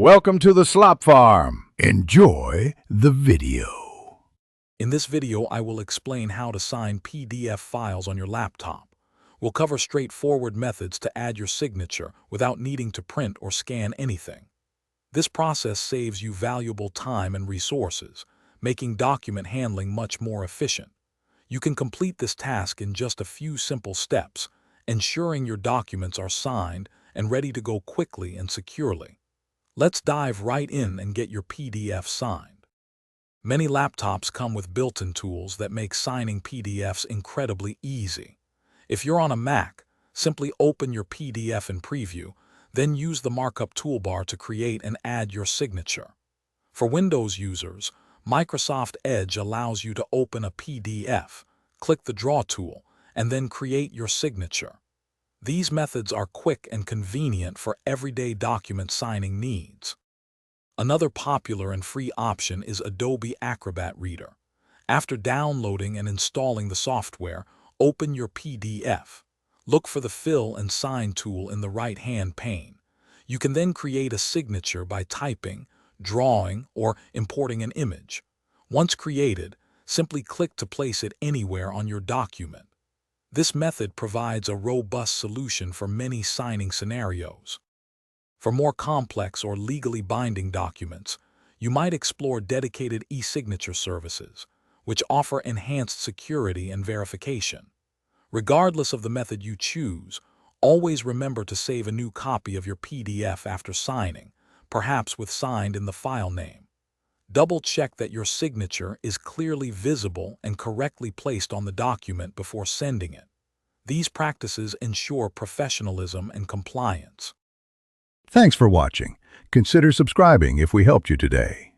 Welcome to the Slop Farm. Enjoy the video. In this video, I will explain how to sign PDF files on your laptop. We'll cover straightforward methods to add your signature without needing to print or scan anything. This process saves you valuable time and resources, making document handling much more efficient. You can complete this task in just a few simple steps, ensuring your documents are signed and ready to go quickly and securely. Let's dive right in and get your PDF signed. Many laptops come with built-in tools that make signing PDFs incredibly easy. If you're on a Mac, simply open your PDF in Preview, then use the markup toolbar to create and add your signature. For Windows users, Microsoft Edge allows you to open a PDF, click the Draw tool, and then create your signature. These methods are quick and convenient for everyday document signing needs. Another popular and free option is Adobe Acrobat Reader. After downloading and installing the software, open your PDF. Look for the Fill and Sign tool in the right-hand pane. You can then create a signature by typing, drawing, or importing an image. Once created, simply click to place it anywhere on your document. This method provides a robust solution for many signing scenarios. For more complex or legally binding documents, you might explore dedicated e-signature services, which offer enhanced security and verification. Regardless of the method you choose, always remember to save a new copy of your PDF after signing, perhaps with signed in the file name. Double-check that your signature is clearly visible and correctly placed on the document before sending it. These practices ensure professionalism and compliance. Thanks for watching. Consider subscribing if we helped you today.